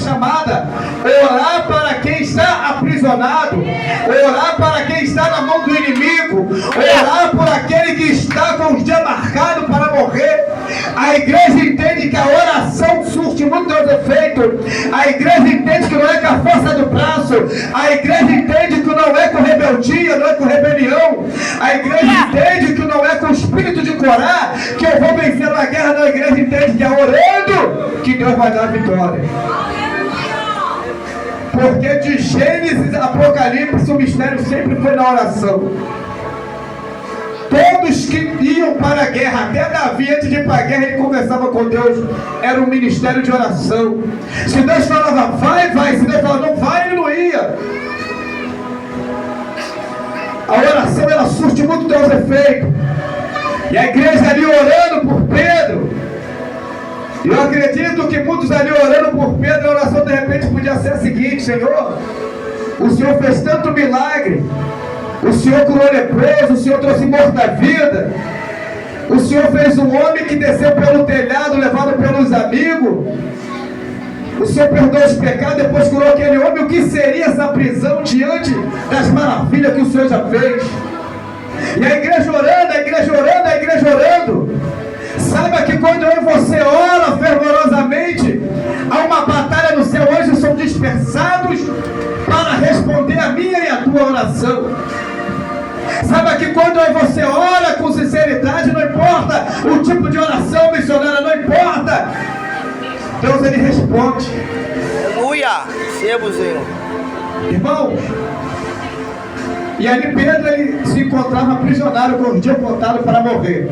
chamada: orar para quem está aprisionado, orar para quem está na mão do inimigo, orar por aquele que está com os dias marcados para morrer. A igreja entende que a oração surte muito efeito. A igreja entende que não é com a força do braço. A igreja entende que não é com rebeldia, não é com rebelião. A igreja entende que não é com o espírito de Corá que eu vou vencer na guerra. Não, a igreja entende que é orando que Deus vai dar a vitória. Porque de Gênesis a Apocalipse o mistério sempre foi na oração. Todos que iam para a guerra, até Davi, antes de ir para a guerra, ele conversava com Deus. Era um ministério de oração. Se Deus falava vai, vai. Se Deus falava não vai, ele não ia. A oração, ela surte muito Deus efeito. E a igreja ali orando por Pedro. E eu acredito que muitos ali orando por Pedro, a oração de repente podia ser a seguinte: Senhor, o Senhor fez tanto milagre. O Senhor curou leproso, o Senhor trouxe morta-vida. O Senhor fez um homem que desceu pelo telhado, levado pelos amigos. O Senhor perdoou os pecados, depois curou aquele homem. O que seria essa prisão diante das maravilhas que o Senhor já fez? E a igreja orando, a igreja orando, a igreja orando. Saiba que quando eu e você ora fervorosamente, há uma batalha no céu. Anjos são dispersados para responder a minha e a tua oração. Saiba que quando eu e você ora com sinceridade, não importa o tipo de oração missionária, não importa, Deus ele responde. Aleluia! Recebo, Senhor. Irmãos, e ali Pedro ele se encontrava aprisionado com os dias contados para morrer.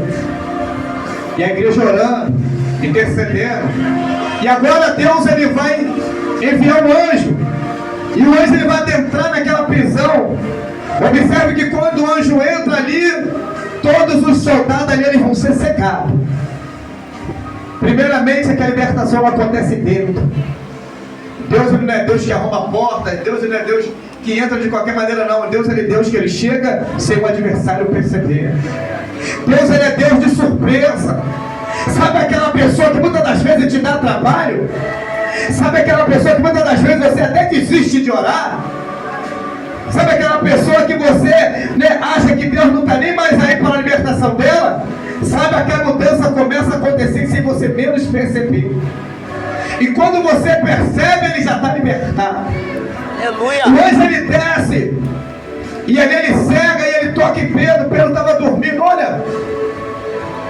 E a igreja orando, intercedendo. E agora Deus ele vai enviar um anjo. E o anjo ele vai adentrar naquela prisão. Observe que quando o anjo entra ali, todos os soldados ali eles vão ser secados. Primeiramente é que a libertação acontece dentro. Deus ele não é Deus que arruma a porta. Deus ele não é Deus que entra de qualquer maneira, não. Deus ele é Deus que ele chega sem o adversário perceber. Deus ele é Deus de surpresa. Sabe aquela pessoa que muitas das vezes te dá trabalho? Sabe aquela pessoa que muitas das vezes você até desiste de orar? Sabe aquela pessoa que você acha que Deus não está nem mais aí para a libertação dela? Sabe que a mudança começa a acontecer sem você menos perceber. E quando você percebe, ele já está libertado. Aleluia! Hoje ele desce. E ali ele cega e ele toca em Pedro. Pedro estava dormindo. Olha,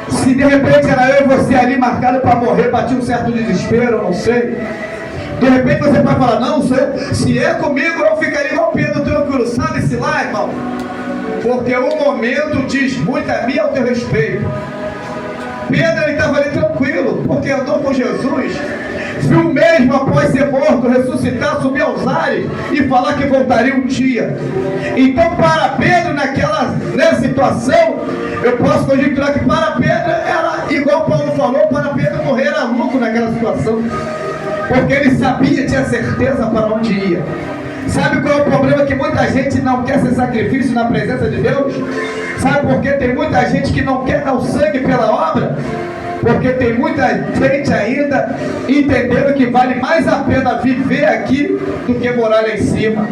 se de repente era eu e você ali marcado para morrer, batia um certo desespero, eu não sei. De repente você vai falar: não, se é comigo eu ficaria igual Pedro, tranquilo. Sabe-se lá, irmão? Porque o momento diz muito a mim e ao teu respeito. Pedro ele estava ali tranquilo, porque andou com Jesus. Viu mesmo após ser morto, ressuscitar, subir aos ares e falar que voltaria um dia. Então para Pedro naquela situação, eu posso conjecturar que para Pedro era igual Paulo falou, para Pedro morrer era lucro naquela situação. Porque ele sabia, tinha certeza para onde ia. Sabe qual é o problema? Que muita gente não quer ser sacrifício na presença de Deus. Sabe por que tem muita gente que não quer dar o sangue pela obra? Porque tem muita gente ainda entendendo que vale mais a pena viver aqui do que morar lá em cima.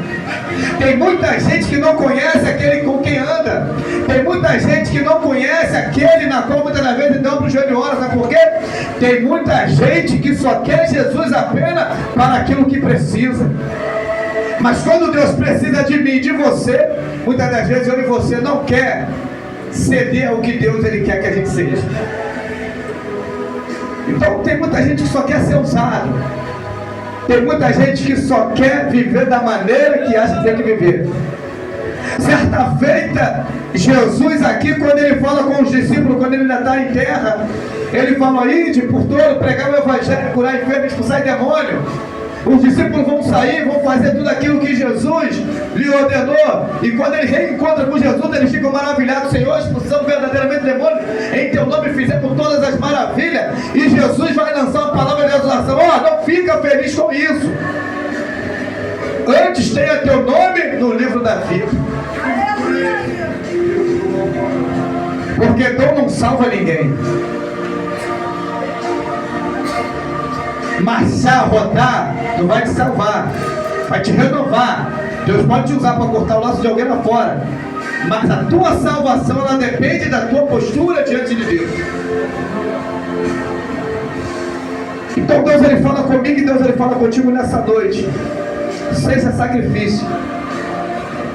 Tem muita gente que não conhece aquele com quem anda. Tem muita gente que não conhece aquele na qual muitas das vezes dão para o joelho de hora. Sabe por quê? Tem muita gente que só quer Jesus apenas para aquilo que precisa. Mas quando Deus precisa de mim e de você, muitas das vezes eu e você não quer ceder ao que Deus ele quer que a gente seja. Então tem muita gente que só quer ser usado. Tem muita gente que só quer viver da maneira que acha que tem que viver. Certa feita, Jesus aqui, quando ele fala com os discípulos, quando ele ainda está em terra, ele fala: ide por todo, pregar o evangelho, curar enfermos, expulsar demônio. Os discípulos vão sair, vão fazer tudo aquilo que Jesus lhe ordenou. E quando eles reencontram com Jesus, eles ficam maravilhados: Senhor, expulsamos verdadeiramente demônios, em teu nome fizemos todas as maravilhas. E Jesus vai lançar uma palavra de exortação: não fica feliz com isso. Antes tenha teu nome no livro da vida. Porque dom não salva ninguém. marchar, rodar, não vai te salvar, vai te renovar. Deus pode te usar para cortar o laço de alguém lá fora, mas a tua salvação, ela depende da tua postura diante de Deus. Então Deus, ele fala comigo e Deus, ele fala contigo nessa noite. Seja sacrifício.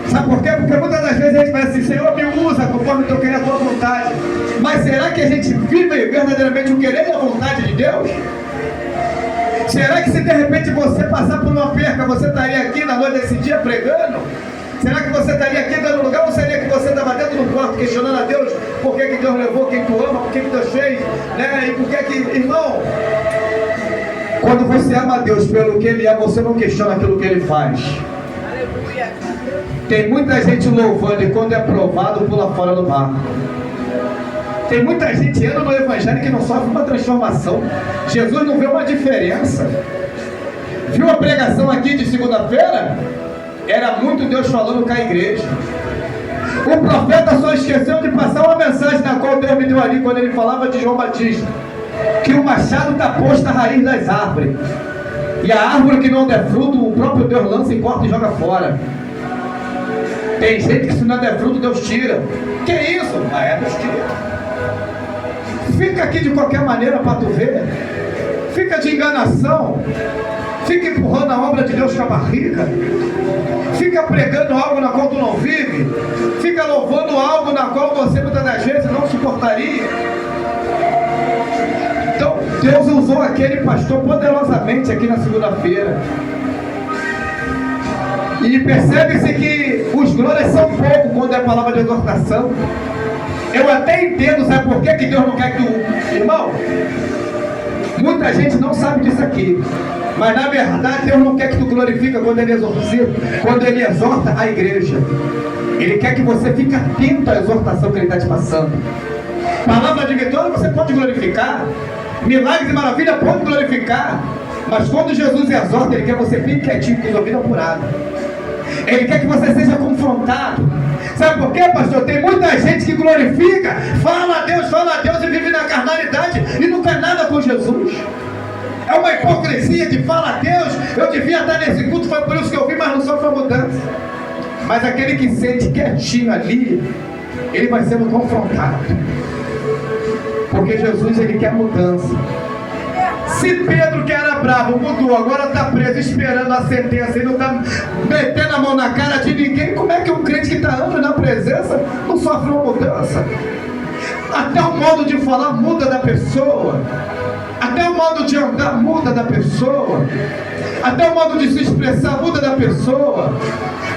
Sabe por quê? Porque muitas das vezes a gente vai assim: Senhor, me usa conforme eu quero a tua vontade. Mas será que a gente vive verdadeiramente o querer e a vontade de Deus? Será que se de repente você passar por uma perca, você estaria aqui na noite desse dia pregando? Será que você estaria aqui dando lugar, ou seria que você estava dentro do quarto questionando a Deus por que Deus levou quem tu ama, por que Deus fez, né? E por que, irmão, quando você ama a Deus pelo que Ele é, você não questiona aquilo que Ele faz. Tem muita gente louvando e quando é provado pula fora do barco. Tem muita gente indo no Evangelho que não sofre uma transformação. Jesus não vê uma diferença. Viu a pregação aqui de segunda-feira? Era muito Deus falando com a igreja. O profeta só esqueceu de passar uma mensagem na qual Deus me deu ali quando ele falava de João Batista, que o machado está posto à raiz das árvores, e a árvore que não der fruto, o próprio Deus lança e corta e joga fora. Tem gente que se não der fruto, Deus tira. Que isso? Deus tira. Fica aqui de qualquer maneira para tu ver. Fica de enganação. Fica empurrando a obra de Deus com a barriga. Fica pregando algo na qual tu não vive. Fica louvando algo na qual você muitas das vezes não suportaria. Então Deus usou aquele pastor poderosamente aqui na segunda-feira. E percebe-se que os glórias são pouco quando é palavra de exortação. Eu até entendo, sabe por que Deus não quer que tu... Irmão, muita gente não sabe disso aqui, mas na verdade Deus não quer que tu glorifica quando Ele exorciza, quando Ele exorta a igreja. Ele quer que você fique atento à exortação que Ele está te passando. Palavra de vitória você pode glorificar, milagres e maravilha pode glorificar, mas quando Jesus exorta, Ele quer que você fique quietinho, com os ouvidos apurados. Ele quer que você seja confrontado. Sabe por quê, pastor? Tem muita gente que glorifica, fala a Deus e vive na carnalidade e não quer nada com Jesus. É uma hipocrisia de fala a Deus, eu devia estar nesse culto, foi por isso que eu vim, mas não sofre a mudança. Mas aquele que sente quietinho ali, ele vai sendo confrontado. Porque Jesus, ele quer mudança. Se Pedro, que era bravo, mudou, agora está preso esperando a sentença e não está metendo a mão na cara de ninguém, como é que um crente que está anos na presença não sofre uma mudança? Até o modo de falar muda da pessoa, até o modo de andar muda da pessoa, até o modo de se expressar muda da pessoa.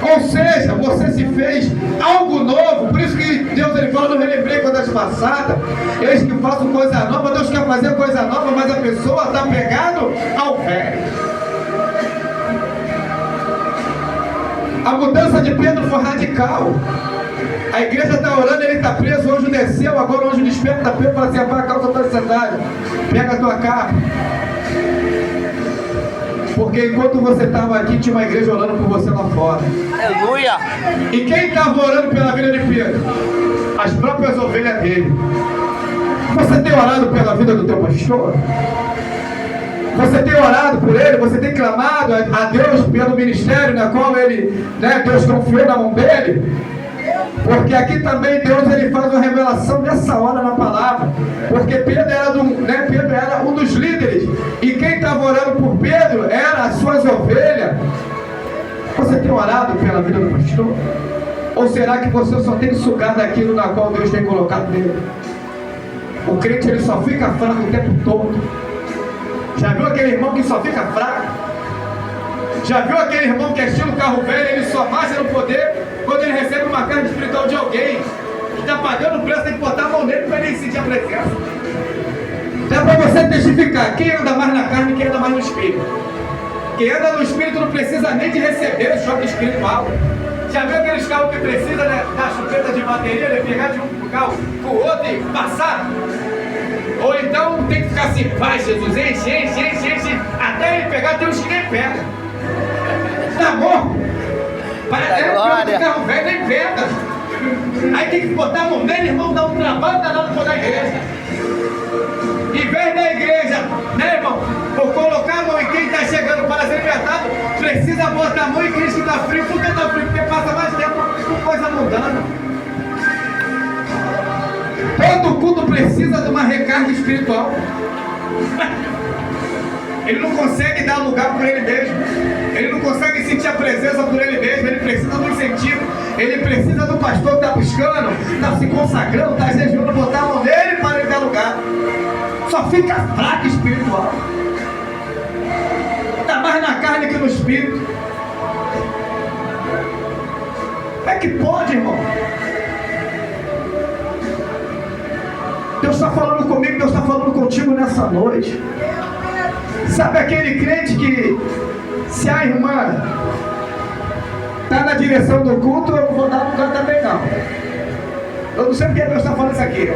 Ou seja, você se fez algo novo. Por isso que Deus, ele fala: não relembrei coisas passadas, eis que faço coisa nova. Deus quer fazer coisa nova, mas a pessoa está pegada ao velho. A mudança de Pedro foi radical. A igreja está orando, ele está preso, o anjo desceu, agora o anjo desperta Pedro e fala assim: a causa está sentada, pega a tua capa. Porque enquanto você estava aqui, tinha uma igreja orando por você lá fora. Aleluia! E quem estava orando pela vida de Pedro? As próprias ovelhas dele. Você tem orado pela vida do teu pastor? Você tem orado por ele? Você tem clamado a Deus pelo ministério na qual ele, Deus confiou na mão dele? Porque aqui também Deus, ele faz uma revelação nessa hora na palavra. Porque Pedro era um dos líderes. E quem estava orando por Pedro era as suas ovelhas. Você tem orado pela vida do pastor? Ou será que você só tem sugado aquilo na qual Deus tem colocado nele? O crente, ele só fica fraco o tempo todo. Já viu aquele irmão que só fica fraco? Já viu aquele irmão que é estilo carro velho, ele só marcha no poder quando ele recebe uma carga espiritual de alguém que está pagando o preço, tem que botar a mão nele para ele sentir a presença. Dá para você testificar quem anda mais na carne e quem anda mais no espírito. Quem anda no espírito não precisa nem de receber o choque espiritual. Já viu aqueles carros que precisam da chupeta de bateria, de pegar de um carro com o outro e passar? Ou então tem que ficar assim: vai Jesus, enche, até ele pegar, tem uns que nem pega. Tá bom? Parece que o carro velho nem pega. Aí tem que botar a mão nele, irmão, dá um trabalho danado para a igreja. Em vez da igreja, né, irmão, Vou colocar a mão em quem está chegando para ser libertado. Precisa botar a mão em Cristo que está frio. Por que está frio? Porque passa mais tempo com coisa mundana. Todo culto precisa de uma recarga espiritual. Ele não consegue dar lugar por ele mesmo. Ele não consegue sentir a presença por ele mesmo. Ele precisa do incentivo. Ele precisa do pastor que está buscando, está se consagrando, está jejuando, botar a mão nele para ele dar lugar. Só fica fraco espiritual. Está mais na carne que no espírito. Como é que pode, irmão? Deus está falando comigo, Deus está falando contigo nessa noite. Sabe aquele crente que, se a irmã está na direção do culto, eu não vou dar lugar também não. Eu não sei porque Deus está falando isso aqui.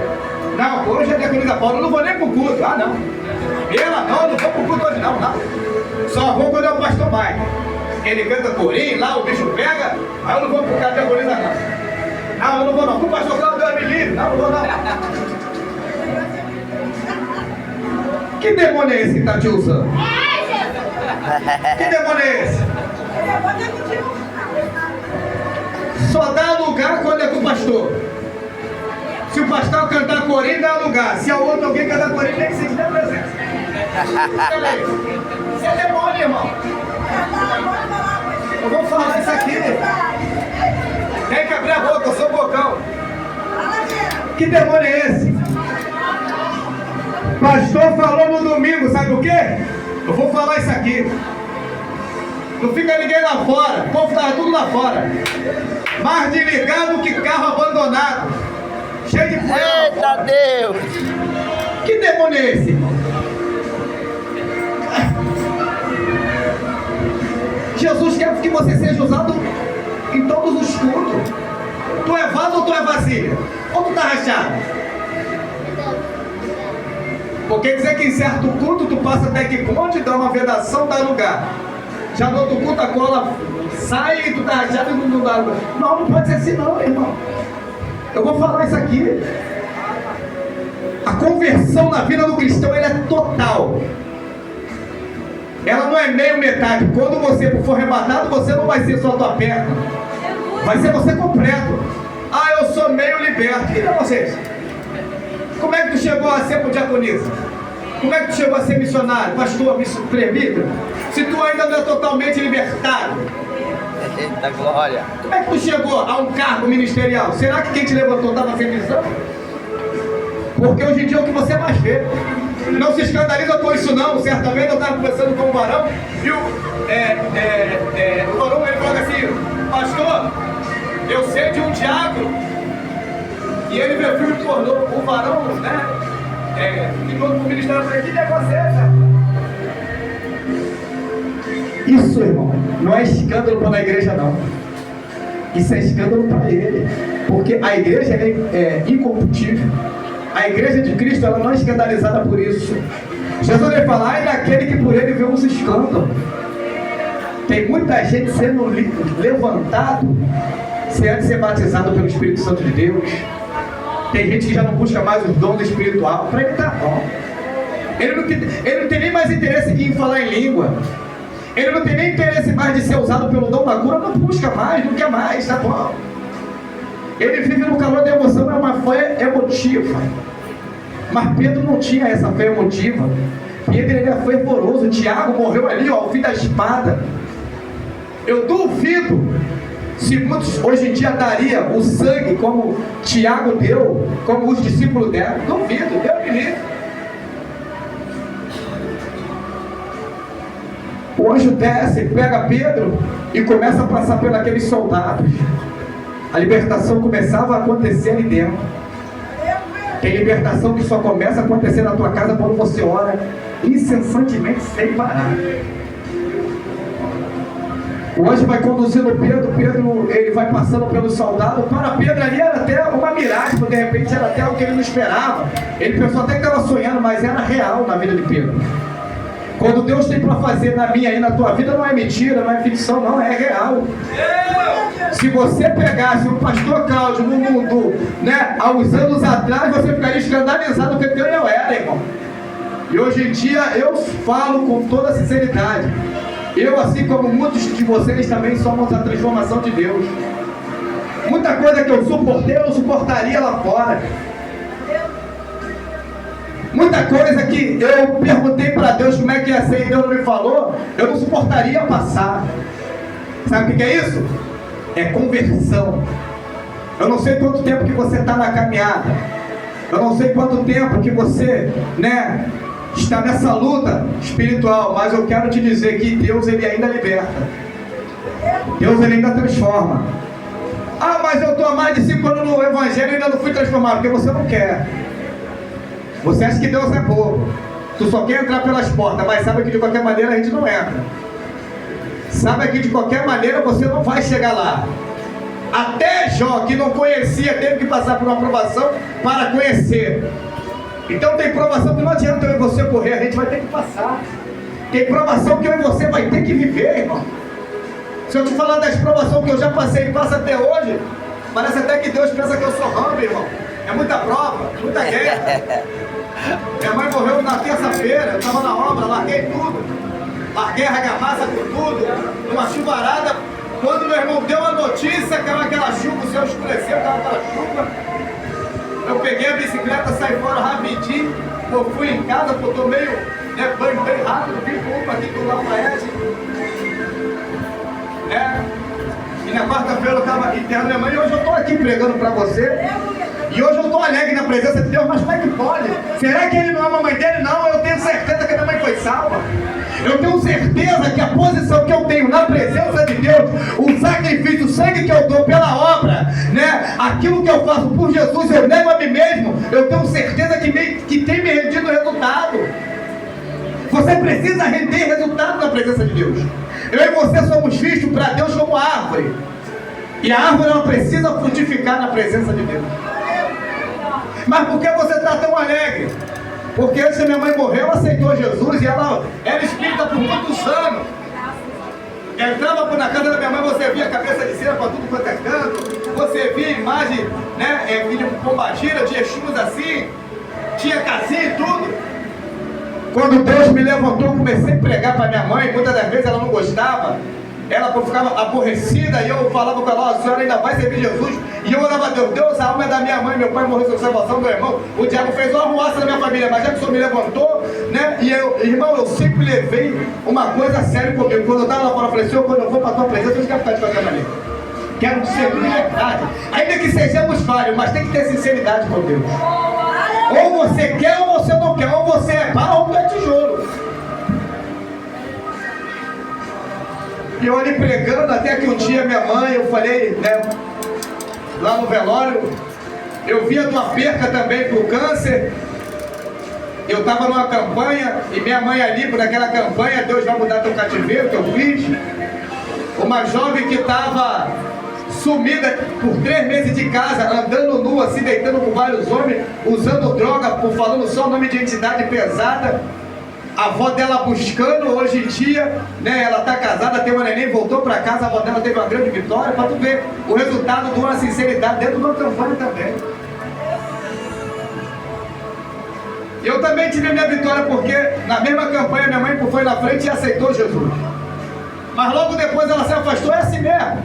Não, hoje é diaconisa Paulo, eu não vou nem para o culto. Ah, não. Ela não, eu não vou para o culto hoje não, não. Só vou quando é o pastor Mike. Ele canta corinho, lá o bicho pega, aí eu não vou para o diaconisa não. Não, eu não vou não. O pastor Cláudio me livre. Não, eu não vou não. Que demônio é esse que está te usando? Que demônio é esse? Só dá lugar quando é com o pastor. Se o pastor cantar corinho, dá lugar. Se a outra alguém cantar corinho, nem sente a presença. Isso é demônio, irmão. Eu vou falar isso aqui. Tem que abrir a boca, eu sou bocão. Que demônio é esse? Pastor falou no domingo, sabe o quê? Eu vou falar isso aqui. Não fica ninguém lá fora. O povo estava tudo lá fora. Mais desligado que carro abandonado. Cheio de poeira. Eita Deus! Que demônio é esse, irmão? Jesus quer que você seja usado em todos os cultos. Tu é vaso ou tu é vasilha? Ou tu tá rachado? Porque dizer que em certo culto tu passa até que ponte, dá uma vedação, dá lugar. Já no outro culto a cola sai e tu tá rachado e não dá lugar. Não, não pode ser assim não, irmão. Eu vou falar isso aqui. A conversão na vida do cristão, ela é total. Ela não é meio metade. Quando você for arrebatado, você não vai ser só a tua perna. Vai ser você completo. Ah, eu sou meio liberto. E não vocês? Como é que tu chegou a ser diaconisa? Como é que tu chegou a ser missionário, pastor, presbítero? Se tu ainda não é totalmente libertado. Eita glória! Como é que tu chegou a um cargo ministerial? Será que quem te levantou estava sem visão? Porque hoje em dia é o que você mais vê. Não se escandaliza com isso não. Certa vez eu estava conversando com um varão e o varão ele falou assim: pastor, eu sei de um diácono. E ele meu filho tornou o varão, né? Ficou com o ministério. Eu falei: que negócio é esse? Isso, irmão, não é escândalo para a igreja, não. Isso é escândalo para ele. Porque a igreja é incorruptível. A igreja de Cristo, ela não é escandalizada por isso. Jesus vai falar: ai daquele que por ele vê uns escândalos. Tem muita gente sendo levantado sem antes ser batizado pelo Espírito Santo de Deus. Tem gente que já não busca mais os dons espiritual. Para ele tá bom. Ele não tem nem mais interesse em falar em língua. Ele não tem nem interesse mais de ser usado pelo dom da cura. Não busca mais, não quer mais, tá bom. Ele vive no calor da emoção, é uma fé emotiva. Mas Pedro não tinha essa fé emotiva. Pedro ele é fervoroso. Tiago morreu ali, ó, ao fim da espada. Eu duvido se muitos hoje em dia daria o sangue como Tiago deu, como os discípulos deram. Duvido, Deus me livre. O anjo desce, pega Pedro e começa a passar por aqueles soldados. A libertação começava a acontecer ali dentro. Tem libertação que só começa a acontecer na tua casa quando você ora incessantemente sem parar. O anjo vai conduzindo Pedro, ele vai passando pelos soldados. Para Pedro ali era até uma miragem, porque de repente era até o que ele não esperava. Ele pensou até que estava sonhando, mas era real na vida de Pedro. Quando Deus tem para fazer na minha e na tua vida, não é mentira, não é ficção, não, é real. Se você pegasse o pastor Cláudio no mundo, né, há uns anos atrás, você ficaria escandalizado porque eu era, irmão. E hoje em dia eu falo com toda sinceridade. Eu, assim como muitos de vocês, também somos a transformação de Deus. Muita coisa que eu suportei, eu não suportaria lá fora. Muita coisa que eu perguntei para Deus como é que ia ser e Deus não me falou, eu não suportaria passar. Sabe o que é isso? É conversão. Eu não sei quanto tempo que você está na caminhada. Eu não sei quanto tempo que você, está nessa luta espiritual, mas eu quero te dizer que Deus, Ele ainda liberta. Deus, Ele ainda transforma. Ah, mas eu estou há mais de 5 anos no Evangelho e ainda não fui transformado, porque você não quer. Você acha que Deus é bobo. Tu só quer entrar pelas portas, mas sabe que de qualquer maneira a gente não entra. Sabe que de qualquer maneira você não vai chegar lá. Até Jó, que não conhecia, teve que passar por uma provação para conhecer. Então tem provação que não adianta eu e você correr, a gente vai ter que passar. Tem provação que eu e você vai ter que viver, irmão. Se eu te falar das provações que eu já passei e passo até hoje, parece até que Deus pensa que eu sou Rambo, irmão. É muita prova, muita guerra. Minha mãe morreu na terça-feira, eu estava na obra, larguei tudo. Larguei a argamassa com tudo, numa chuvarada. Quando meu irmão deu a notícia, caiu aquela chuva, o céu escureceu, caiu aquela chuva. Eu peguei a bicicleta, saí fora rapidinho. Eu fui em casa, porque eu tô meio banho bem rápido, vim com uma aqui do Lafayette. E na quarta-feira eu estava enterrando minha mãe e hoje eu estou aqui pregando para você. E hoje eu estou alegre na presença de Deus, mas como é que pode? Será que ele não ama a mãe dele? Não, eu tenho certeza que a minha mãe foi salva. Eu tenho certeza que a posição que eu tenho na presença de Deus, o sacrifício, o sangue que eu dou pela obra, aquilo que eu faço por Jesus, eu nego a mim mesmo, eu tenho certeza que tem me rendido resultado. Você precisa render resultado na presença de Deus. Eu e você somos vistos para Deus como árvore. E a árvore ela precisa frutificar na presença de Deus. Mas por que você está tão alegre? Porque antes da minha mãe morrer, ela aceitou Jesus e ela era espírita por muitos anos. Entrava na casa da minha mãe, você via cabeça de cera para tudo quanto é canto. Você via imagem, vídeo com pombagira, de Exus assim. Tinha casinha e tudo. Quando Deus me levantou, eu comecei a pregar para minha mãe. Muitas das vezes ela não gostava. Ela ficava aborrecida e eu falava com ela, a senhora ainda vai servir Jesus. E eu orava a Deus, Deus, a alma é da minha mãe, meu pai morreu sem salvação, meu irmão. O diabo fez uma arruaça na minha família, mas já que o senhor me levantou, e eu, irmão, eu sempre levei uma coisa a sério comigo. Quando eu estava lá fora, eu falei, Senhor, quando eu vou para a tua presença, eu não quero ficar de qualquer maneira. Quero ser de verdade. Ainda que sejamos falhos, mas tem que ter sinceridade com Deus. Ou você quer ou você não quer, ou você é barro ou você é tijolo. E eu ali pregando, até que um dia minha mãe, eu falei, lá no velório, eu vi a tua perca também por câncer. Eu estava numa campanha, e minha mãe ali, por aquela campanha, Deus vai mudar teu cativeiro, que eu fiz. Uma jovem que estava sumida por 3 meses de casa, andando nua, se deitando com vários homens, usando droga, falando só o nome de entidade pesada. A avó dela buscando, hoje em dia, ela está casada, tem uma neném, voltou para casa, a avó dela teve uma grande vitória, para tu ver o resultado de uma sinceridade dentro de uma campanha também. Eu também tive a minha vitória porque na mesma campanha minha mãe foi na frente e aceitou Jesus. Mas logo depois ela se afastou, é assim mesmo.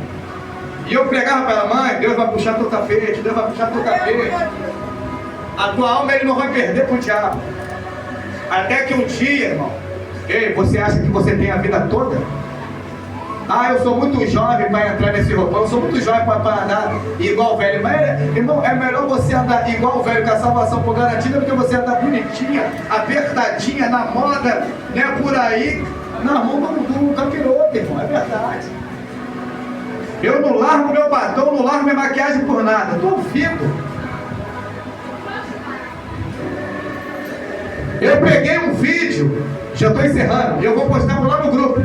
E eu pregava para ela, mãe, Deus vai puxar teu tapete, Deus vai puxar teu tapete. A tua alma ele não vai perder para o diabo. Até que um dia, irmão, ei, você acha que você tem a vida toda? Ah, eu sou muito jovem para entrar nesse roupão, eu sou muito jovem para andar igual o velho. Mas, irmão, é melhor você andar igual o velho com a salvação por garantida do que você andar bonitinha, apertadinha, na moda, por aí, na mão do campeonato, irmão, é verdade. Eu não largo meu batom, não largo minha maquiagem por nada, duvido. Eu peguei um vídeo, já estou encerrando, e eu vou postar lá no grupo,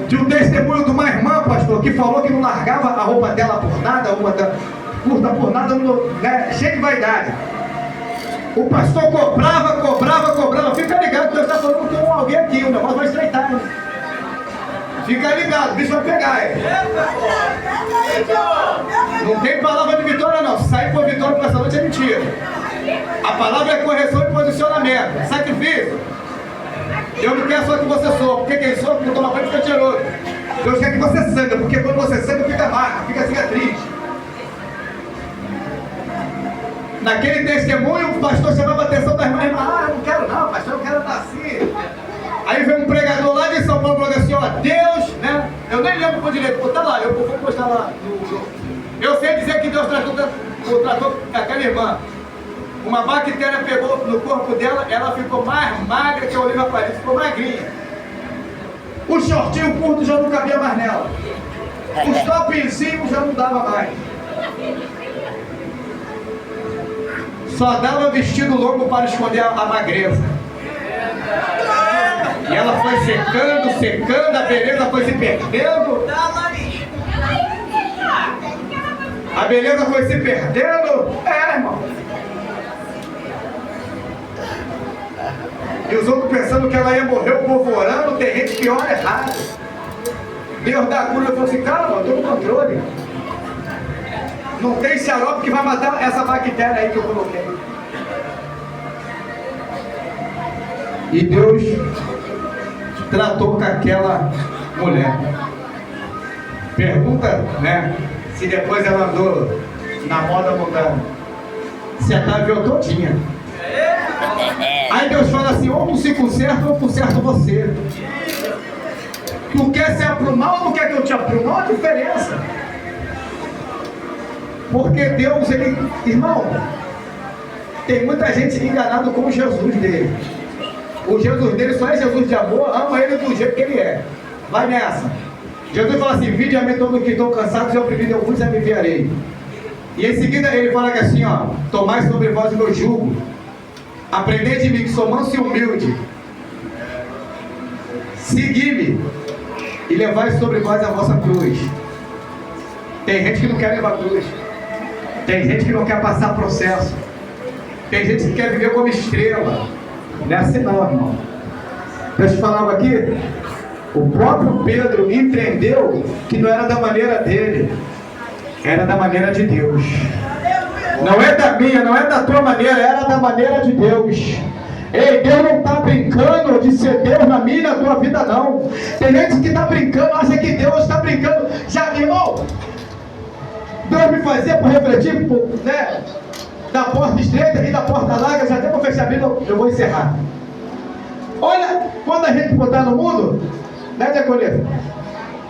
de um testemunho de uma irmã, pastor, que falou que não largava a roupa dela por nada, a roupa dela curta por nada, cheio de vaidade. O pastor cobrava. Fica ligado, Deus está falando com alguém aqui, o negócio vai estreitar. Hein? Fica ligado, o bicho vai pegar. Hein? Não tem palavra de vitória não, se sair por vitória para essa noite é mentira. A palavra é correção e posicionamento. Sacrifício. Deus não quer só que você sofra, porque quem sofre não toma banho fica cheiroso. Deus quer que você sangue, porque quando você sangue fica marca, fica cicatriz. Naquele testemunho, o pastor chamava a atenção das irmãs. Ah, não quero não, pastor, eu quero nascer. Aí veio um pregador lá de São Paulo e falou assim, ó, Deus, né? Eu nem lembro por direito, botar lá, eu vou postar lá. Eu sei dizer que Deus tratou aquela irmã. Uma bactéria pegou no corpo dela, ela ficou mais magra que a Oliva Paris, ficou magrinha. O shortinho curto já não cabia mais nela. Os topinhos já não dava mais. Só dava vestido longo para esconder a magreza. E ela foi secando, a beleza foi se perdendo. A beleza foi se perdendo. Irmão. E os outros pensando que ela ia morrer, o povo orando, tem gente que ora errado. Deus dá a cura e falou assim, calma, eu estou no controle. Não tem xarope que vai matar essa bactéria aí que eu coloquei. E Deus tratou com aquela mulher. Pergunta, né, se depois ela andou na moda mudando. Se ataviou todinha. Aí Deus fala assim, ou tu se conserta ou conserto você. Tu quer se aprumar ou não quer que eu te aprume? Não há diferença. Porque Deus, ele... Irmão, tem muita gente enganada com o Jesus dele. O Jesus dele só é Jesus de amor, ama ele do jeito que ele é. Vai nessa. Jesus fala assim, vinde a mim todos que estão cansados e oprimidos, eu vos aliviarei. E em seguida ele fala que assim, ó, tomai sobre vós o meu jugo. Aprendei de mim que sou manso e humilde. Segui-me e levai sobre vós a vossa cruz. Tem gente que não quer levar cruz. Tem gente que não quer passar processo. Tem gente que quer viver como estrela. Não é assim não, irmão. Eu te falava aqui, o próprio Pedro entendeu que não era da maneira dele, era da maneira de Deus. Não é da minha, não é da tua maneira, era da maneira de Deus. Ei, Deus não está brincando de ser Deus na minha e na tua vida, não. Tem gente que está brincando, acha que Deus está brincando. Já, irmão, Deus me fazia por refletir, né, da porta estreita e da porta larga. Já até para fechar a Bíblia, eu vou encerrar. Olha, quando a gente botar no mundo, né, Diaconisa?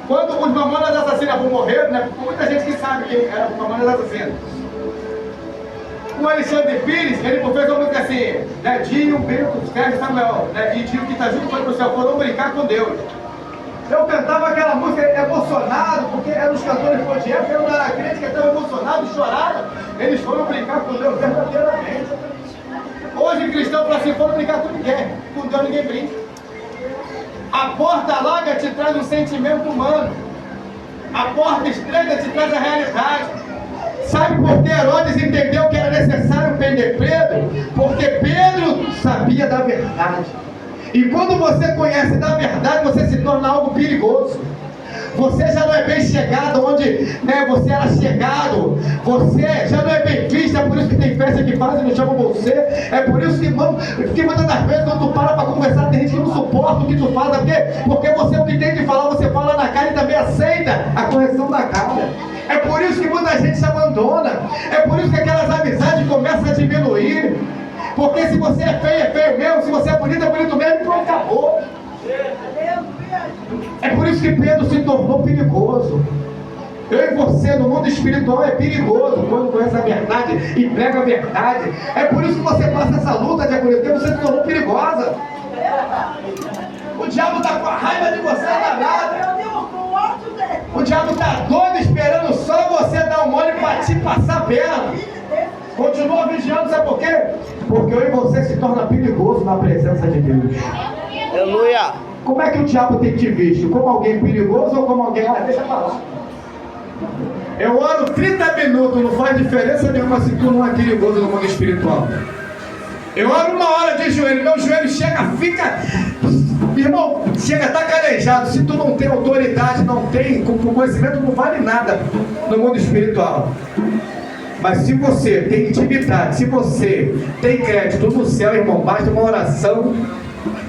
Quando os mamonas assassinas vão morrer, né, muita gente que sabe quem era os mamonas assassinas. O Alexandre Pires, ele fez uma música assim, né, Dinho, Bento, Sérgio Samuel, né, e Dinho que está junto foi para o céu, foram brincar com Deus. Eu cantava aquela música emocionado, porque eram os cantores de época, eu não era crente, que estavam emocionados, choraram. Eles foram brincar com Deus verdadeiramente. Hoje cristão fala assim, foram brincar com ninguém, com Deus ninguém brinca. A porta larga te traz um sentimento humano. A porta estreita te traz a realidade. Sabe por que Herodes entendeu que era necessário prender Pedro? Porque Pedro sabia da verdade. E quando você conhece da verdade, você se torna algo perigoso. Você já não é bem chegado onde, né, você era chegado. Você já não é bem visto. É por isso que tem festa que fazem e não chamam você. É por isso que, irmão, que muitas das vezes quando tu para conversar, tem gente que não suporta o que tu fala. Porque você, o que tem de falar, você fala na cara e também aceita a correção da cara. É por isso que muita gente se abandona. É por isso que aquelas amizades começam a diminuir. Porque se você é feio mesmo. Se você é bonito mesmo. E pronto, acabou. É por isso que Pedro se tornou perigoso. Eu e você no mundo espiritual é perigoso quando conhece a verdade e prega a verdade. É por isso que você passa essa luta de acolhimento, porque você se tornou perigosa. O diabo está com a raiva de você danada. O diabo está doido esperando só você dar um mole para te passar a perna. Continua vigiando, sabe por quê? Porque eu e você se torna perigoso na presença de Deus. Aleluia. Como é que o diabo tem te visto? Como alguém perigoso ou como alguém... Ah, deixa eu falar. Eu oro 30 minutos, não faz diferença nenhuma se tu não é perigoso no mundo espiritual. Eu oro 1 hora de joelho, meu joelho chega, fica... Irmão, chega, tá calejado. Se tu não tem autoridade, não tem conhecimento, não vale nada no mundo espiritual. Mas se você tem intimidade, se você tem crédito no céu, irmão, basta uma oração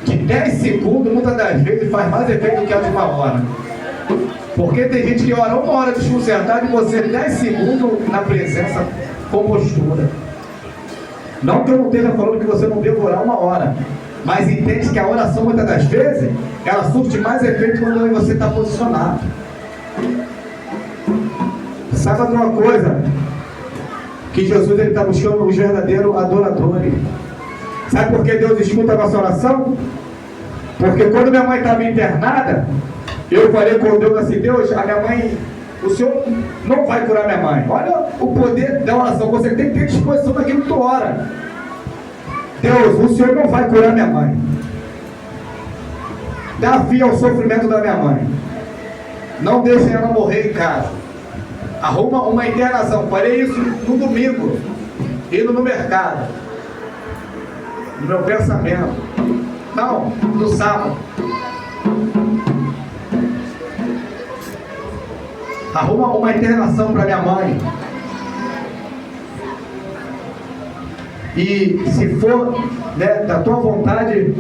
de 10 segundos, muitas das vezes faz mais efeito do que a de 1 hora. Porque tem gente que ora 1 hora desconcertada e você 10 segundos na presença com postura. Não que eu não esteja falando que você não deva orar 1 hora, mas entende que a oração muitas das vezes ela surte mais efeito quando você está posicionado. Saiba de uma coisa, que Jesus está buscando os verdadeiros adoradores. Sabe por que Deus escuta a nossa oração? Porque quando minha mãe estava internada, eu falei com Deus assim: Deus, a minha mãe, o Senhor não vai curar minha mãe. Olha o poder da oração, você tem que ter disposição daquilo que tu ora. Deus, o Senhor não vai curar minha mãe. Dá fim ao sofrimento da minha mãe. Não deixe ela morrer em casa. Arruma uma internação. Falei isso no domingo, indo no mercado, no meu pensamento. Não, no sábado. Arruma uma internação para minha mãe. E se for, né, da tua vontade,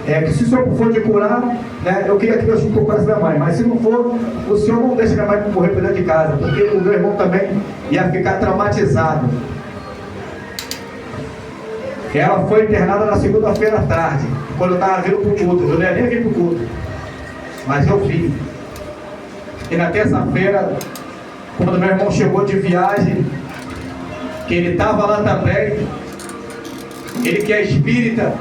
que se o Senhor for de curar, né, eu queria que Deus curasse minha mãe. Mas se não for, o Senhor não deixa minha mãe morrer por dentro de casa, porque o meu irmão também ia ficar traumatizado. Ela foi internada na segunda-feira à tarde, quando eu estava vindo para o culto. Eu não ia nem vir para o culto, mas eu vim. E na terça-feira, quando meu irmão chegou de viagem, que ele estava lá também, ele que é espírita,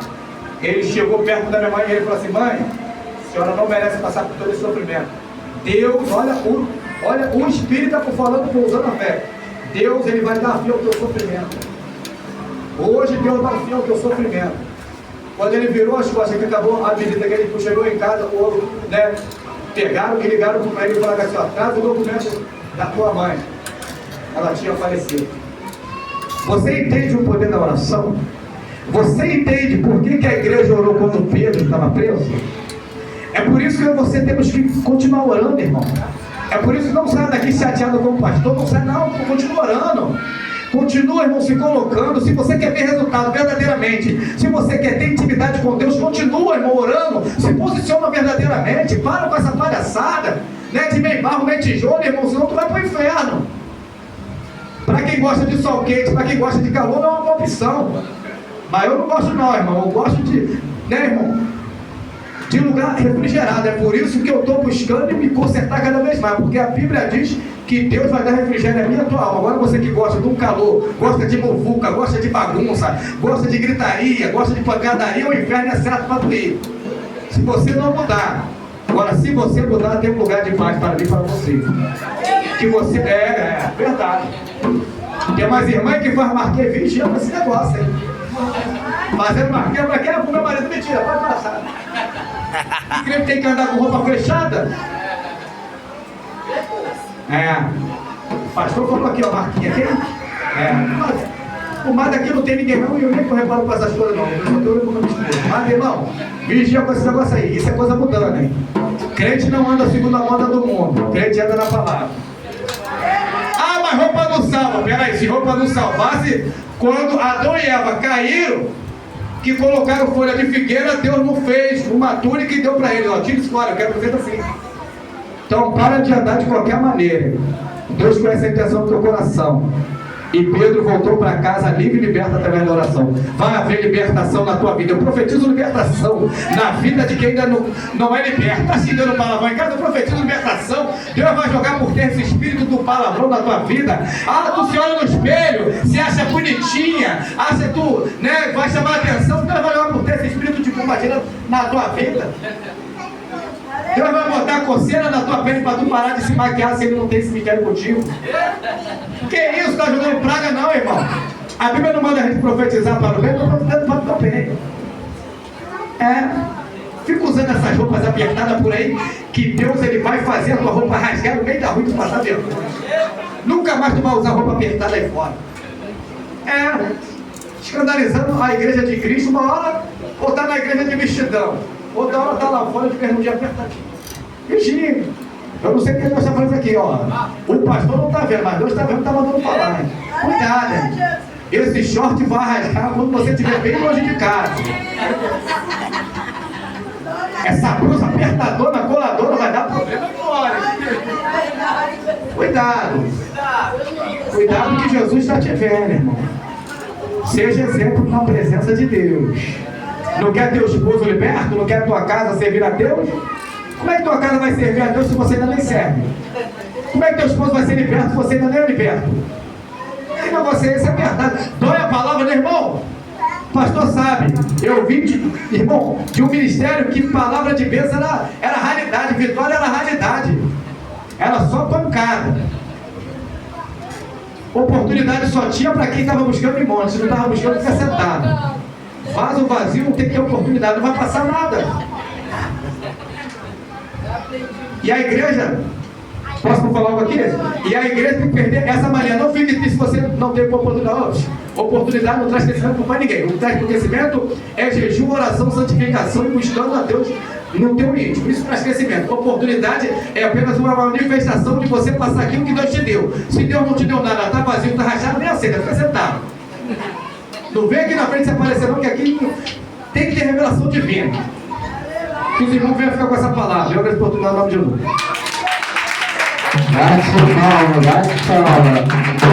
ele chegou perto da minha mãe e ele falou assim: mãe, a senhora não merece passar por todo esse sofrimento. Deus, olha o espírita falando, pousando a fé. Deus, ele vai dar fim ao teu sofrimento. Hoje Deus dá fim ao teu sofrimento. Quando ele virou as costas, que acabou a visita, que ele chegou em casa, né, pegaram, que ligaram para ele e falaram assim: ó, traz o documento da tua mãe. Ela tinha falecido. Você entende o poder da oração? Você entende por que a igreja orou quando Pedro estava preso? É por isso que você temos que continuar orando, irmão. É por isso que não saia daqui chateado com o pastor, não sai não, continua orando. Continua, irmão, se colocando. Se você quer ver resultado verdadeiramente, se você quer ter intimidade com Deus, continua, irmão, orando. Se posiciona verdadeiramente. Para com essa palhaçada, né, de meio barro, meio tijolo, irmão, senão tu vai para o inferno. Para quem gosta de sol quente, para quem gosta de calor, não é uma opção. Mas eu não gosto não, irmão. Eu gosto de, né, irmão, de lugar refrigerado. É por isso que eu estou buscando e me consertar cada vez mais. Porque a Bíblia diz que Deus vai dar refrigério à minha tua alma. Agora você que gosta de um calor, gosta de muvuca, gosta de bagunça, gosta de gritaria, gosta de pancadaria, o inferno é certo para tu ir. Se você não mudar. Agora, se você mudar, tem um lugar de paz para mim e para você. Que você... É verdade. Tem mais irmã que faz marquinha 20 anos esse negócio, hein? Fazendo marquinha para quem? Pro meu marido. Mentira, pode passar. Que crente tem que andar com roupa fechada? O pastor falou aqui, ó, marquinha. Mas aqui não tem ninguém não, e eu nem reparo com essas coisas não. Eu só estou olhando com minha esposa. Mas, irmão, vigia com esse negócio aí. Isso é coisa mudando, hein? Crente não anda segundo a moda do mundo. Crente anda na palavra. Ah, mas roupa não salva. Peraí, se roupa não salvasse, quando Adão e Eva caíram, que colocaram folha de figueira, Deus não fez uma túnica e deu para eles. Ó, tira isso fora, eu quero fazer assim. Então, para de andar de qualquer maneira. Deus conhece a intenção do teu coração. E Pedro voltou para casa livre e liberto através da oração. Vai haver libertação na tua vida. Eu profetizo libertação na vida de quem ainda não é liberto. Está se dando palavrão em casa? Eu profetizo libertação. Deus vai jogar por terra esse espírito do palavrão na tua vida. Ah, tu se olha no espelho, se acha bonitinha, acha tu, né, vai chamar a atenção. Deus vai jogar por terra esse espírito de combatina na tua vida. Deus vai botar coceira na tua pele para tu parar de se maquiar se ele não tem cemitério contigo. Que isso? Está jogando praga não, irmão. A Bíblia não manda a gente profetizar para o bem, não profetizando para o bem. Fica usando essas roupas apertadas por aí, que Deus ele vai fazer a tua roupa rasgar no meio da rua e tu passar vergonha. Nunca mais tu vai usar roupa apertada aí fora. Escandalizando a igreja de Cristo, uma hora, ou está na igreja de vestidão. Outra hora está lá fora de bermudinha apertadinha. Vigia. Eu não sei o que Deus está falando aqui, ó. O pastor não está vendo, mas Deus está vendo, está mandando falar. Cuidado, hein? Esse short vai rasgar quando você estiver bem longe de casa. Essa blusa apertadora, coladora, vai dar problema agora. Cuidado. Cuidado que Jesus está te vendo, irmão. Seja exemplo na presença de Deus. Não quer teu esposo liberto? Não quer tua casa servir a Deus? Como é que tua casa vai servir a Deus se você ainda nem serve? Como é que teu esposo vai ser liberto se você ainda nem é liberto? Irmão, você, isso é verdade. Dói a palavra, né, irmão? O pastor sabe, eu vim irmão, de um ministério que palavra de bênção era realidade, vitória era realidade. Era só pancada. Oportunidade só tinha para quem estava buscando em monte, se não estava buscando, fica sentado. Vaso vazio não tem que ter oportunidade, não vai passar nada. E a igreja, posso falar algo aqui? E a igreja tem que perder essa mania. Não fique triste se você não teve oportunidade. Oportunidade não traz crescimento para ninguém. O que traz crescimento é jejum, oração, santificação e buscando a Deus no teu íntimo. Isso traz crescimento. Oportunidade é apenas uma manifestação de você passar aquilo que Deus te deu. Se Deus não te deu nada, está vazio, está rachado, nem aceita, fica sentado. Não vem aqui na frente se aparecer não, que aqui tem que ter revelação divina. Que os irmãos venham ficar com essa palavra. Eu agradeço a oportunidade no nome de Jesus. Bate palma, bate palma.